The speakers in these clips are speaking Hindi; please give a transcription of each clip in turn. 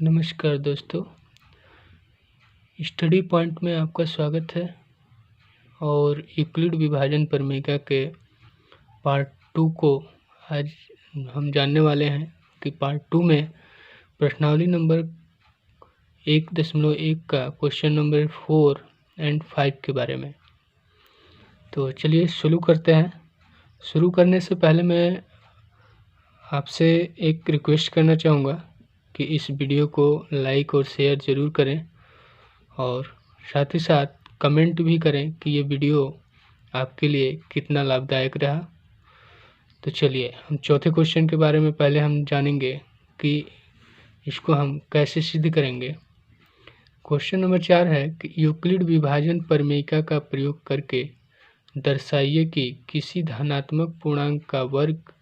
नमस्कार दोस्तों, स्टडी पॉइंट में आपका स्वागत है। और यूक्लिड विभाजन प्रमेय के पार्ट 2 को आज हम जानने वाले हैं कि पार्ट 2 में प्रश्नावली नंबर 1.1 का क्वेश्चन नंबर 4 एंड 5 के बारे में। तो चलिए शुरू करते हैं। शुरू करने से पहले मैं आपसे एक रिक्वेस्ट करना चाहूँगा कि इस वीडियो को लाइक और शेयर ज़रूर करें और साथ ही साथ कमेंट भी करें कि ये वीडियो आपके लिए कितना लाभदायक रहा। तो चलिए हम चौथे क्वेश्चन के बारे में पहले हम जानेंगे कि इसको हम कैसे सिद्ध करेंगे। क्वेश्चन नंबर 4 है कि यूक्लिड विभाजन प्रमेयिका का प्रयोग करके दर्शाइए कि किसी धनात्मक पूर्णांक का वर्ग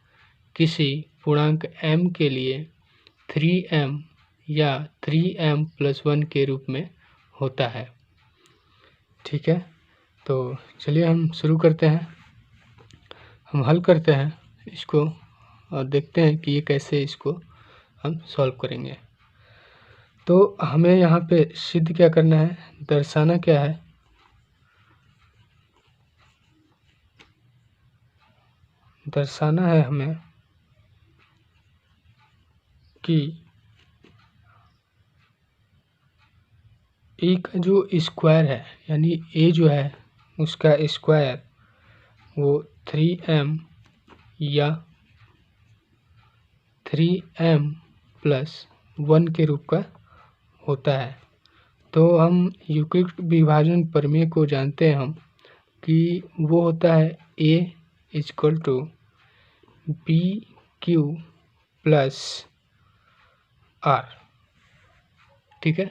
किसी पूर्णांक m के लिए 3m या 3m+1 के रूप में होता है। ठीक है, तो चलिए हम शुरू करते हैं। हम हल करते हैं इसको और देखते हैं कि ये कैसे इसको हम सॉल्व करेंगे। तो हमें यहाँ पे सिद्ध क्या करना है, दर्शाना क्या है। दर्शाना है हमें कि ए का जो स्क्वायर है यानी ए जो है उसका स्क्वायर वो 3m या 3m+1 के रूप का होता है। तो हम यूक्लिड विभाजन प्रमेय को जानते हैं हम कि वो होता है a = bq + r। ठीक है,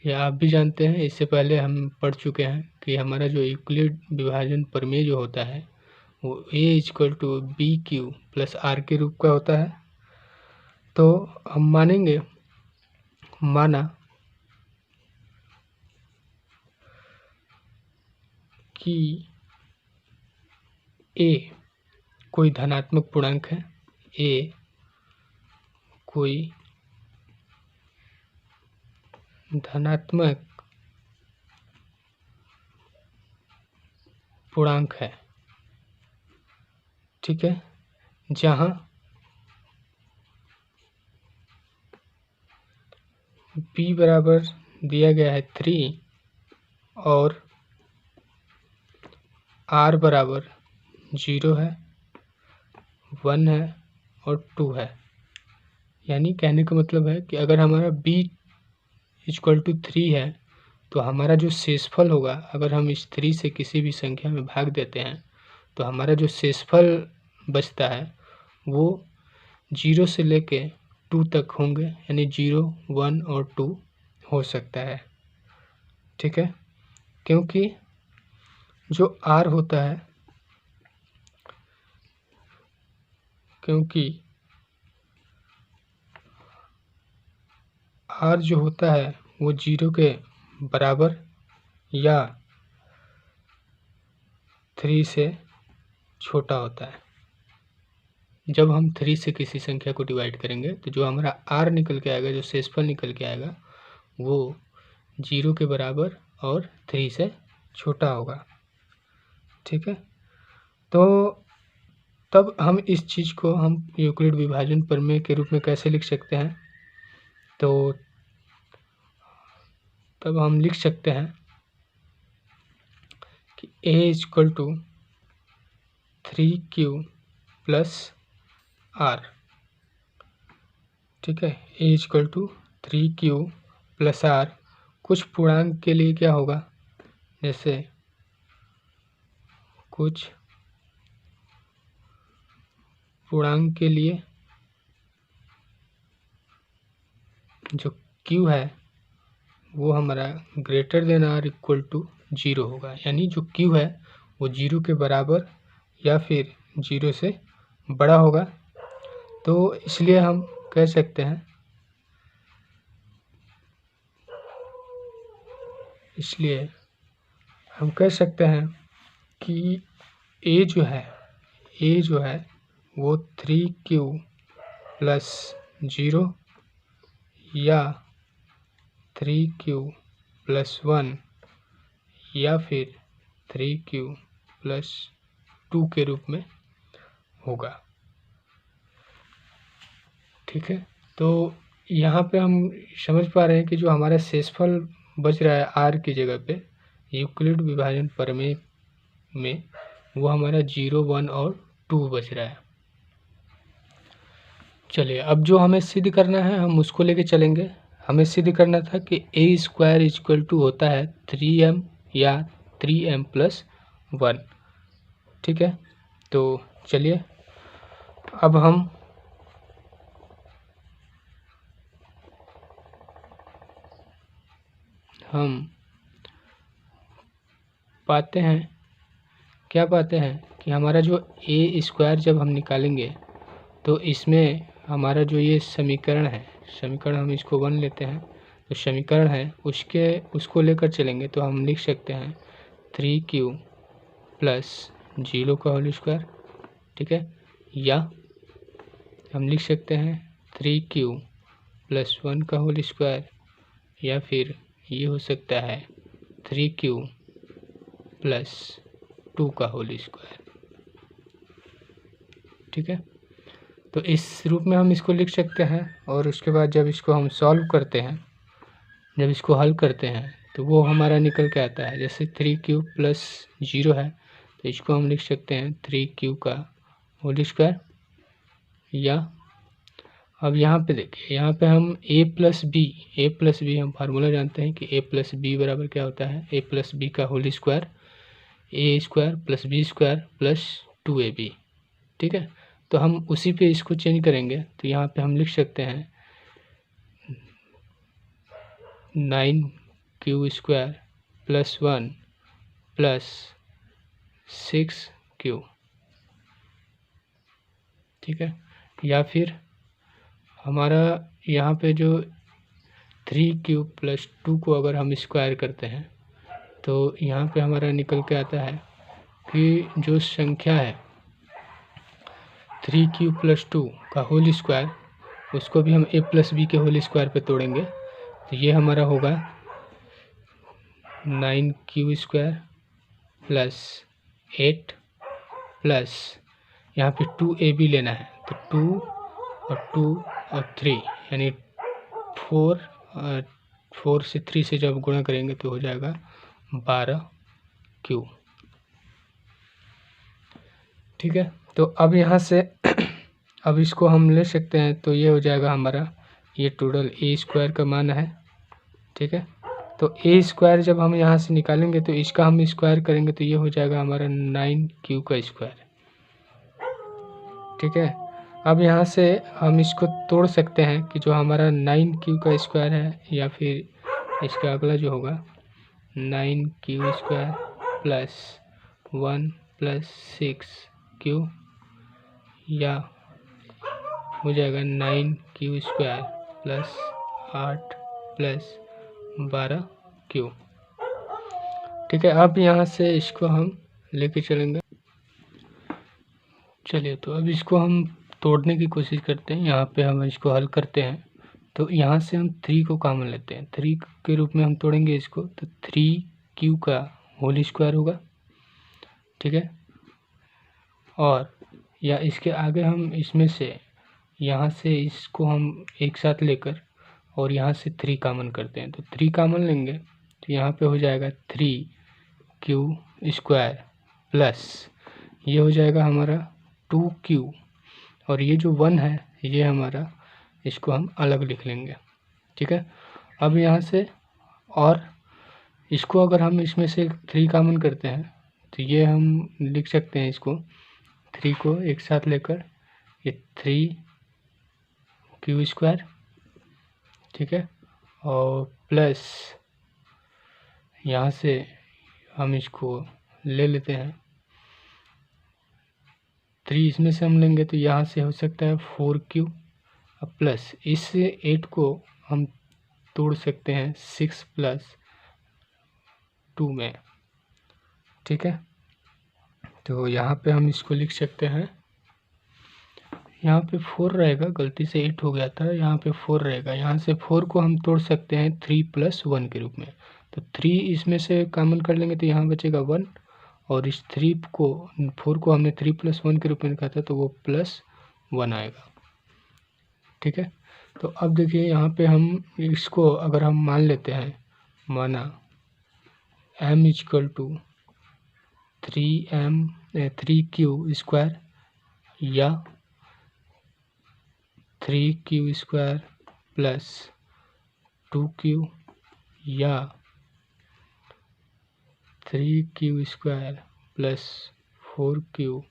ये आप भी जानते हैं, इससे पहले हम पढ़ चुके हैं कि हमारा जो यूक्लिड विभाजन प्रमेय जो होता है वो a = bq + r के रूप का होता है। तो हम माना कि a कोई धनात्मक पूर्णांक है, a कोई धनात्मक पूर्णांक है। ठीक है, जहाँ b बराबर दिया गया है 3 और r बराबर 0 है, 1 है और 2 है। यानी कहने का मतलब है कि अगर हमारा b = 3 है तो हमारा जो शेषफल होगा, अगर हम इस 3 से किसी भी संख्या में भाग देते हैं तो हमारा जो शेषफल बचता है वो 0 से लेके 2 तक होंगे, यानी 0, 1 और 2 हो सकता है। ठीक है, क्योंकि जो r होता है, क्योंकि r जो होता है वो 0 के बराबर या 3 से छोटा होता है। जब हम 3 से किसी संख्या को डिवाइड करेंगे तो जो हमारा r निकल के आएगा, जो शेषफल निकल के आएगा वो 0 के बराबर और 3 से छोटा होगा। ठीक है, तो तब हम इस चीज़ को हम यूक्लिड विभाजन प्रमेय के रूप में कैसे लिख सकते हैं। तो तब हम लिख सकते हैं कि a = 3q + r। ठीक है, a = 3q + r। कुछ पूर्णांक के लिए क्या होगा, जैसे कुछ पूर्णांक के लिए जो q है वो हमारा > or = 0 होगा, यानी जो q है वो 0 के बराबर या फिर 0 से बड़ा होगा। तो इसलिए हम कह सकते हैं, कि a जो है वो 3q + 0 या 3q+1 या फिर 3q+2 के रूप में होगा। ठीक है, तो यहाँ पे हम समझ पा रहे हैं कि जो हमारा शेषफल बच रहा है r की जगह पे यूक्लिड विभाजन प्रमेय में वो हमारा 0, 1 और 2 बच रहा है। चलिए, अब जो हमें सिद्ध करना है हम उसको लेके चलेंगे। हमें सिद्ध करना था कि a² होता है 3m या 3m+1। ठीक है, तो चलिए अब हम पाते हैं, क्या पाते हैं कि हमारा जो a² जब हम निकालेंगे तो इसमें हमारा जो ये समीकरण है, समीकरण हम इसको 1 लेते हैं, तो समीकरण है उसको लेकर चलेंगे तो हम लिख सकते हैं 3q+0²। ठीक है, या हम लिख सकते हैं 3q+1² या फिर ये हो सकता है 3q+2²। ठीक है, तो इस रूप में हम इसको लिख सकते हैं। और उसके बाद जब इसको हम सॉल्व करते हैं, जब इसको हल करते हैं तो वो हमारा निकल के आता है। जैसे 3q+0 है तो इसको हम लिख सकते हैं 3q² या अब यहाँ पे देखिए, यहाँ पे हम a+b हम फार्मूला जानते हैं कि a+b बराबर क्या होता है, a+b का whole square, a² + b² + 2ab। ठीक है, तो हम उसी पे इसको चेंज करेंगे तो यहाँ पे हम लिख सकते हैं 9q² + 1 + 6q। ठीक है, या फिर हमारा यहाँ पे जो 3q+2 को अगर हम स्क्वायर करते हैं तो यहाँ पे हमारा निकल के आता है कि जो संख्या है 3q+2 का होल स्क्वायर उसको भी हम a+b के होल स्क्वायर पे तोड़ेंगे तो ये हमारा होगा 9q² + 8 प्लस यहाँ पे 2ab लेना है तो 2 और 3 यानी 4 से 3 से जब गुणा करेंगे तो हो जाएगा 12q। ठीक है, तो अब यहाँ से अब इसको हम ले सकते हैं तो ये हो जाएगा हमारा, ये टोटल a² का मान है। ठीक है, तो a² जब हम यहाँ से निकालेंगे तो इसका हम स्क्वायर करेंगे तो ये हो जाएगा हमारा 9q²। ठीक है, अब यहाँ से हम इसको तोड़ सकते हैं कि जो हमारा 9q² है या फिर इसका अगला जो होगा 9q² + 1 + 6q या हो जाएगा 9q² + 8 + 12q। ठीक है, अब यहाँ से इसको हम लेके चलेंगे। चलिए, तो अब इसको हम तोड़ने की कोशिश करते हैं। यहाँ पे हम इसको हल करते हैं तो यहाँ से हम 3 को कॉमन लेते हैं, 3 के रूप में हम तोड़ेंगे इसको तो 3q का होल स्क्वायर होगा। ठीक है, और या इसके आगे हम इसमें से यहाँ से इसको हम एक साथ लेकर और यहाँ से 3 कॉमन करते हैं तो 3 कॉमन लेंगे तो यहाँ पे हो जाएगा 3q² प्लस ये हो जाएगा हमारा 2q और ये जो 1 है ये हमारा, इसको हम अलग लिख लेंगे। ठीक है, अब यहाँ से और इसको अगर हम इसमें से 3 कॉमन करते हैं तो ये हम लिख सकते हैं, इसको 3 को एक साथ लेकर ये 3q²। ठीक है, और प्लस यहाँ से हम इसको ले लेते हैं 3 इसमें से हम लेंगे तो यहाँ से हो सकता है 4q प्लस इस 8 को हम तोड़ सकते हैं 6 + 2 में। ठीक है, तो यहाँ पे हम इसको लिख सकते हैं, यहाँ पे 4 रहेगा, गलती से 8 हो गया था, यहाँ पे 4 रहेगा। यहाँ से 4 को हम तोड़ सकते हैं 3 + 1 के रूप में। तो 3 इसमें से कॉमन कर लेंगे तो यहाँ बचेगा 1, और इस 4 को हमने 3 + 1 के रूप में लिखा था तो वो +1 आएगा। ठीक है, तो अब देखिए यहाँ पे हम इसको अगर हम मान लेते हैं, माना m = 3q² या 3q² + 2q या 3q² + 4q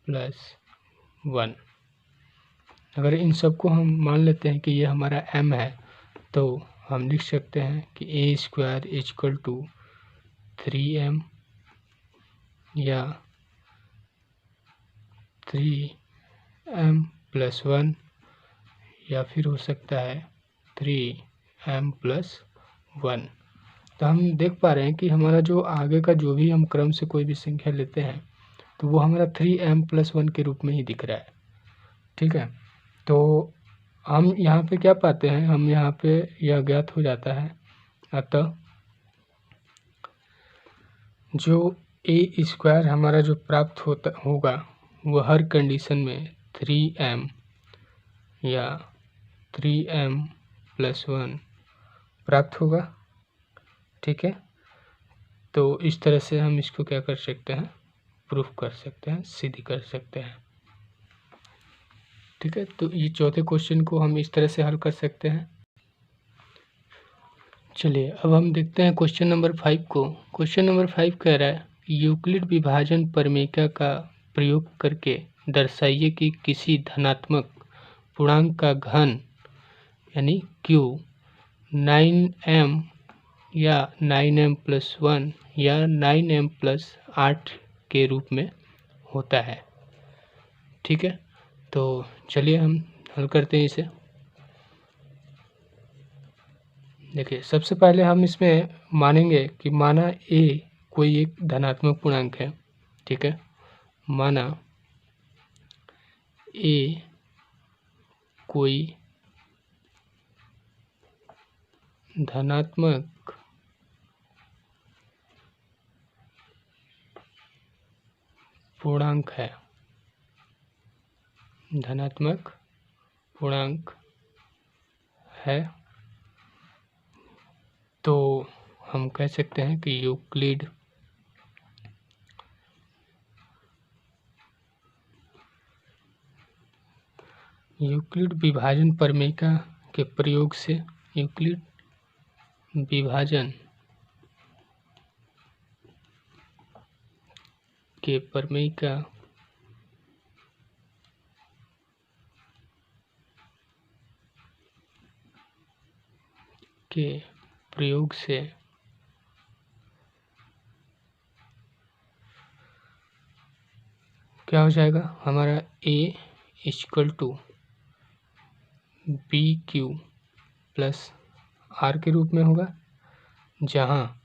+ 1। अगर इन सबको हम मान लेते हैं कि ये हमारा m है, तो हम लिख सकते हैं कि a² = 3m या 3m + 1 या फिर हो सकता है 3m + 1। तो हम देख पा रहे हैं कि हमारा जो आगे का जो भी हम क्रम से कोई भी संख्या लेते हैं तो वो हमारा 3m + 1 के रूप में ही दिख रहा है। ठीक है, तो हम यहाँ पे क्या पाते हैं, हम यहाँ पे यह ज्ञात हो जाता है, अतः जो a² हमारा जो प्राप्त होगा वह हर कंडीशन में 3m या 3m + 1 प्राप्त होगा। ठीक है, तो इस तरह से हम इसको क्या कर सकते हैं, प्रूफ कर सकते हैं, सिद्ध कर सकते हैं। ठीक है, तो ये चौथे क्वेश्चन को हम इस तरह से हल कर सकते हैं। चलिए अब हम देखते हैं क्वेश्चन नंबर 5 को। क्वेश्चन नंबर 5 कह रहा है यूक्लिड विभाजन प्रमेय का प्रयोग करके दर्शाइए कि किसी धनात्मक पूर्णांक का घन यानी q 9m या 9m + 1 या 9m + 8 के रूप में होता है। ठीक है, तो चलिए हम हल करते हैं इसे। देखिए सबसे पहले हम इसमें मानेंगे कि माना a कोई एक धनात्मक पूर्णांक है। ठीक है, माना a कोई धनात्मक पूर्णांक है, धनात्मक पूर्णांक है, तो हम कह सकते हैं कि यूक्लिड विभाजन प्रमेय के प्रयोग से यूक्लिड विभाजन के प्रमेय के प्रयोग से क्या हो जाएगा, हमारा a = bq + r के रूप में होगा, जहाँ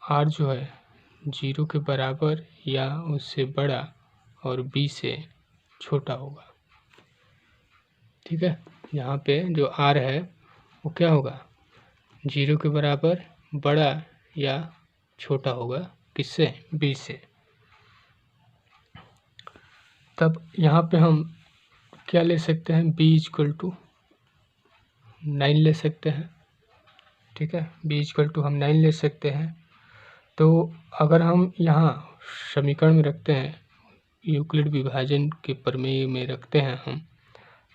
r जो है 0 के बराबर या उससे बड़ा और b से छोटा होगा। ठीक है, यहाँ पे जो r है वो क्या होगा, 0 के बराबर, बड़ा या छोटा होगा, किससे, b से। तब यहाँ पे हम क्या ले सकते हैं, b = 9 ले सकते हैं। ठीक है, b = हम 9 ले सकते हैं। तो अगर हम यहाँ समीकरण में रखते हैं, यूक्लिड विभाजन के प्रमेय में रखते हैं हम,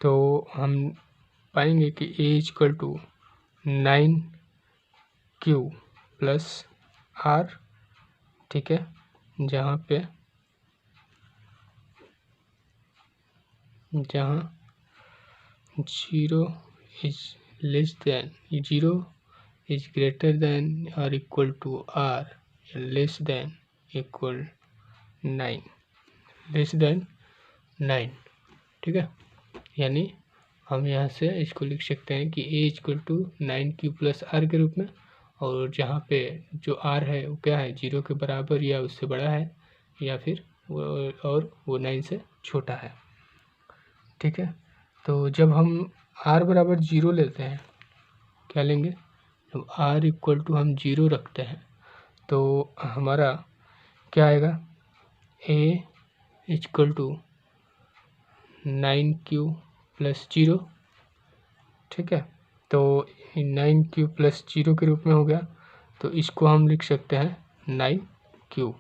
तो हम पाएंगे कि a = 9q + r। ठीक है, जहाँ 0 is greater than or equal to r less than equal 9। ठीक है, यानी हम यहाँ से इसको लिख सकते हैं कि a = 9q + r के रूप में, और जहाँ पे जो r है वो क्या है 0 के बराबर या उससे बड़ा है, या फिर वो 9 से छोटा है। ठीक है, तो जब हम r बराबर 0 लेते हैं, क्या लेंगे, जब r इक्वल टू हम 0 रखते हैं तो हमारा क्या आएगा, a equal to 9q plus 0। ठीक है, तो 9q प्लस 0 के रूप में हो गया, तो इसको हम लिख सकते हैं 9q,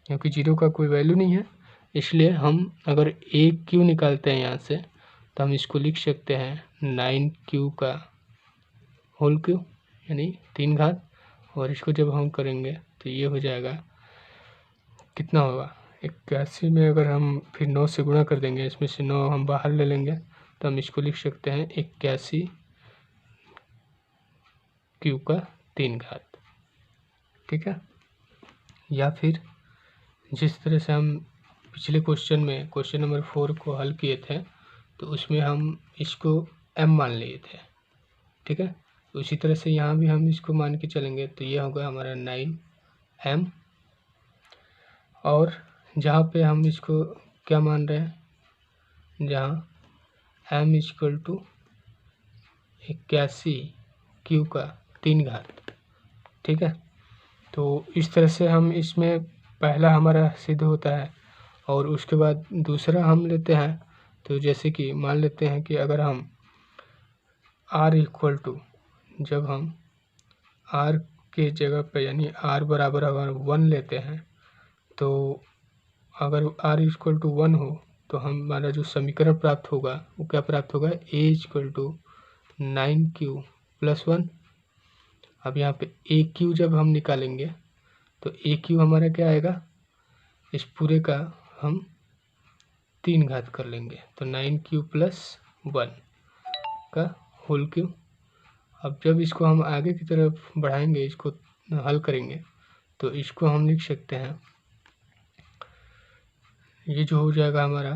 क्योंकि 0 का कोई वैल्यू नहीं है, इसलिए हम अगर एक q निकालते हैं यहाँ से तो हम इसको लिख सकते हैं 9q का होल क्यू यानी 3 घात, और इसको जब हम करेंगे तो ये हो जाएगा, कितना होगा 81 में अगर हम फिर 9 से गुणा कर देंगे, इसमें से 9 हम बाहर ले लेंगे तो हम इसको लिख सकते हैं 81 क्यू का 3 घात। ठीक है, या फिर जिस तरह से हम पिछले क्वेश्चन में क्वेश्चन नंबर 4 को हल किए थे तो उसमें हम इसको m मान लिए थे। ठीक है, उसी तरह से यहाँ भी हम इसको मान के चलेंगे तो ये होगा हमारा 9m, और जहाँ पे हम इसको क्या मान रहे हैं, जहाँ m इक्वल टू 81 क्यू का 3 घात। ठीक है, तो इस तरह से हम इसमें पहला हमारा सिद्ध होता है, और उसके बाद दूसरा हम लेते हैं, तो जैसे कि मान लेते हैं कि अगर हम r इक्वल टू, जब हम r के जगह पे यानी r बराबर अगर 1 लेते हैं, तो अगर r इक्वल टू 1 हो तो हमारा जो समीकरण प्राप्त होगा वो क्या प्राप्त होगा, a equal to 9q plus 1। अब यहाँ पे aq जब हम निकालेंगे तो aq हमारा क्या आएगा, इस पूरे का हम 3 घात कर लेंगे, तो 9q प्लस 1 का होल क्यू। अब जब इसको हम आगे की तरफ बढ़ाएंगे, इसको हल करेंगे, तो इसको हम लिख सकते हैं, ये जो हो जाएगा हमारा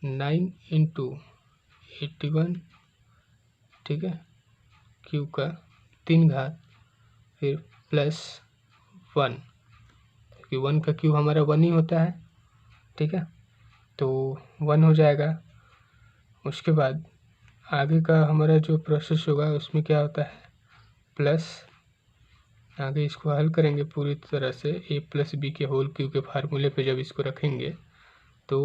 9 इंटू 81, ठीक है, क्यू का 3 घात, फिर प्लस 1, क्योंकि 1 का क्यू हमारा 1 ही होता है। ठीक है, तो 1 हो जाएगा। उसके बाद आगे का हमारा जो प्रोसेस होगा उसमें क्या होता है, प्लस, आगे इसको हल करेंगे पूरी तरह से, a प्लस बी के होल क्यू के फार्मूले पे जब इसको रखेंगे तो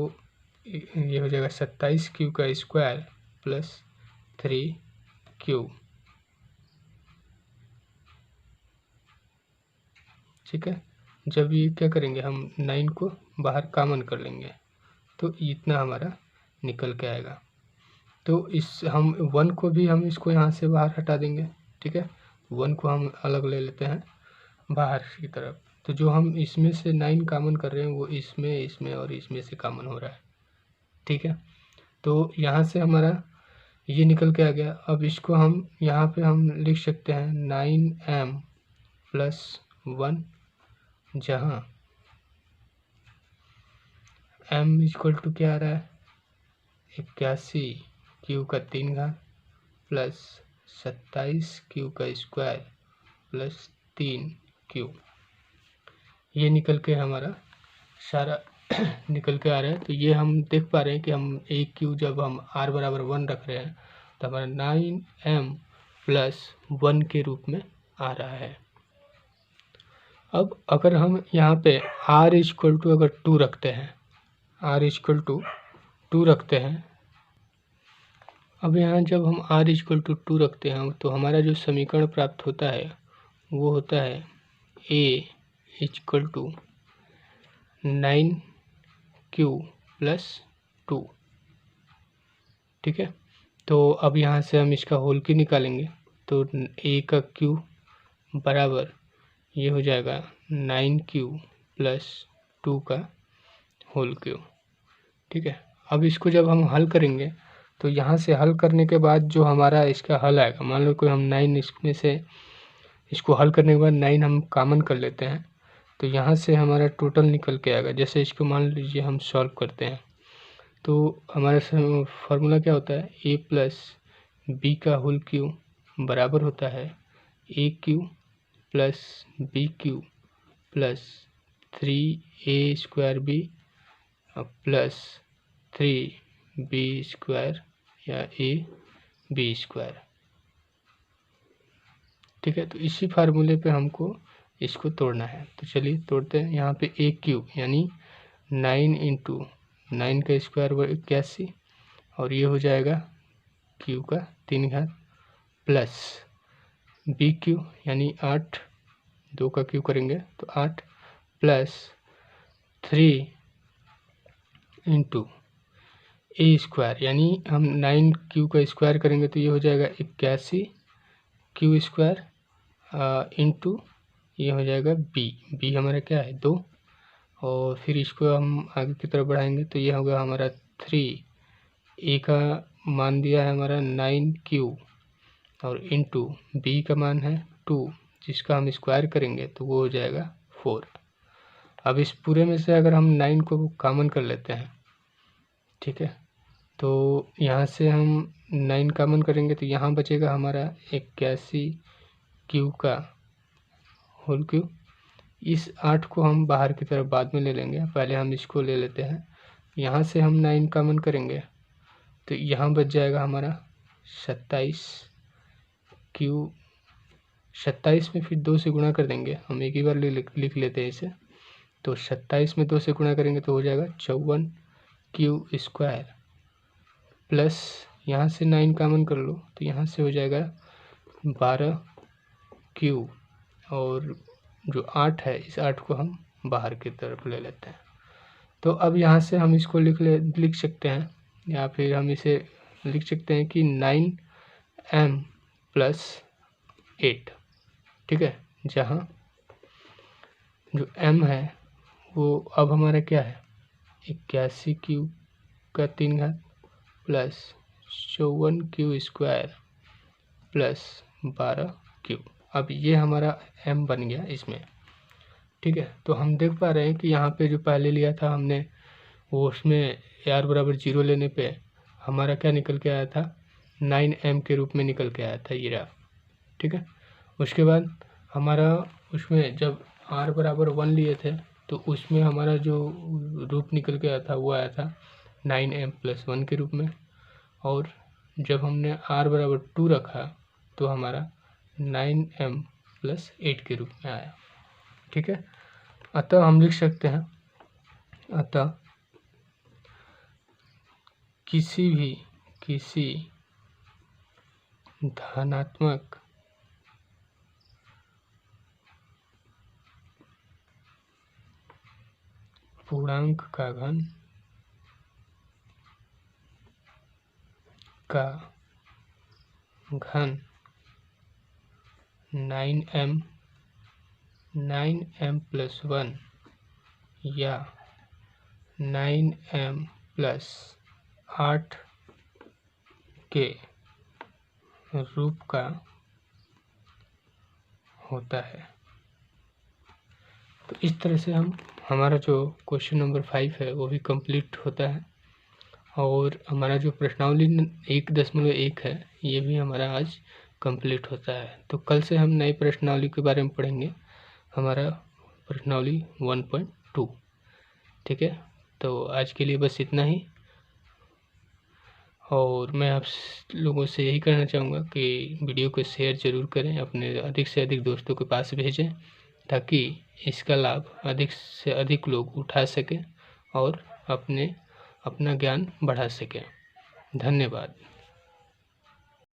ये हो जाएगा 27 क्यू का स्क्वायर प्लस 3q। ठीक है, जब ये क्या करेंगे, हम 9 को बाहर कॉमन कर लेंगे तो इतना हमारा निकल के आएगा। तो इस हम 1 को भी हम इसको यहाँ से बाहर हटा देंगे। ठीक है, 1 को हम अलग ले लेते हैं बाहर की तरफ, तो जो हम इसमें से 9 कॉमन कर रहे हैं वो इसमें और इसमें से कॉमन हो रहा है। ठीक है, तो यहाँ से हमारा ये निकल के आ गया। अब इसको हम यहाँ पे हम लिख सकते हैं 9m प्लस 1, जहाँ m इक्वल टू क्या आ रहा है, 81 क्यू का 3 घात प्लस 27 क्यू का स्क्वायर प्लस 3q। ये निकल के हमारा सारा निकल के आ रहा है। तो ये हम देख पा रहे हैं कि हम एक क्यू जब हम r बराबर 1 रख रहे हैं तो हमारा 9m प्लस 1 के रूप में आ रहा है। अब अगर हम यहाँ पे r इक्वल टू अगर 2 रखते हैं, r इक्वल टू 2 रखते हैं, अब यहाँ जब हम r इक्वल टू 2 रखते हैं तो हमारा जो समीकरण प्राप्त होता है वो होता है a equal to 9q plus 2। ठीक है, तो अब यहाँ से हम इसका होल क्यू निकालेंगे, तो a का क्यू बराबर ये हो जाएगा 9q प्लस 2 का होल क्यू। ठीक है, अब इसको जब हम हल करेंगे तो यहाँ से हल करने के बाद जो हमारा इसका हल आएगा, मान लो कोई हम 9 इसमें से इसको हल करने के बाद 9 हम कॉमन कर लेते हैं, तो यहाँ से हमारा टोटल निकल के आएगा। जैसे इसको मान लीजिए हम सॉल्व करते हैं तो हमारा फार्मूला क्या होता है, a प्लस बी का होल क्यू बराबर होता है a cube plus B cube plus 3a² plus 3b² या ab²। ठीक है, तो इसी फार्मूले पे हमको इसको तोड़ना है। तो चलिए तोड़ते हैं। यहाँ पे a³ यानी 9 × 9 का स्क्वायर 81 और ये हो जाएगा q का 3 घात प्लस bq यानी 8, 2 का q करेंगे तो 8 प्लस 3 × a² यानी हम 9q का स्क्वायर करेंगे तो ये हो जाएगा 81 q² इंटू ये हो जाएगा b हमारा क्या है 2, और फिर इसको हम आगे की तरफ बढ़ाएंगे तो ये होगा हमारा 3, a का मान दिया है हमारा 9q और इंटू b का मान है 2, जिसका हम स्क्वायर करेंगे तो वो हो जाएगा 4। अब इस पूरे में से अगर हम 9 को कॉमन कर लेते हैं, ठीक है, तो यहाँ से हम 9 कॉमन करेंगे तो यहाँ बचेगा हमारा 81 q का होल क्यूब। इस 8 को हम बाहर की तरफ बाद में ले लेंगे, पहले हम इसको ले लेते हैं। यहाँ से हम 9 कॉमन करेंगे तो यहाँ बच जाएगा हमारा 27 q। 27 में फिर 2 से गुणा कर देंगे, हम एक ही बार लिख लेते हैं इसे। तो 27 में 2 से गुणा करेंगे तो हो जाएगा 54 q² प्लस यहाँ से 9 कॉमन कर लो तो यहाँ से हो जाएगा 12 q, और जो 8 है इस 8 को हम बाहर की तरफ ले लेते हैं। तो अब यहाँ से हम इसको लिख सकते हैं, या फिर हम इसे लिख सकते हैं कि 9m + 8। ठीक है, जहाँ जो m है वो अब हमारा क्या है 81 q का 3 घात प्लस 54 q² प्लस 12 q। अब ये हमारा m बन गया इसमें। ठीक है, तो हम देख पा रहे हैं कि यहाँ पे जो पहले लिया था हमने वो उसमें r = 0 लेने पे हमारा क्या निकल के आया था 9m के रूप में निकल के आया था ये रहा। ठीक है, उसके बाद हमारा उसमें जब r = 1 लिए थे तो उसमें हमारा जो रूप निकल के आया था वो आया था 9m + 1 के रूप में, और जब हमने r = 2 रखा तो हमारा 9m + 8 के रूप में आया। ठीक है, अतः हम लिख सकते हैं, अतः किसी धनात्मक पूर्णांक का घन का घन 9m + 1 या 9m + 8 के रूप का होता है। तो इस तरह से हमारा जो क्वेश्चन नंबर 5 है वो भी कंप्लीट होता है, और हमारा जो प्रश्नावली 1.1 है ये भी हमारा आज कंप्लीट होता है। तो कल से हम नई प्रश्नावली के बारे में पढ़ेंगे, हमारा प्रश्नावली 1.2। ठीक है, तो आज के लिए बस इतना ही, और मैं आप लोगों से यही कहना चाहूँगा कि वीडियो को शेयर ज़रूर करें, अपने अधिक से अधिक दोस्तों के पास भेजें ताकि इसका लाभ अधिक से अधिक लोग उठा सकें और अपना ज्ञान बढ़ा सकें। धन्यवाद।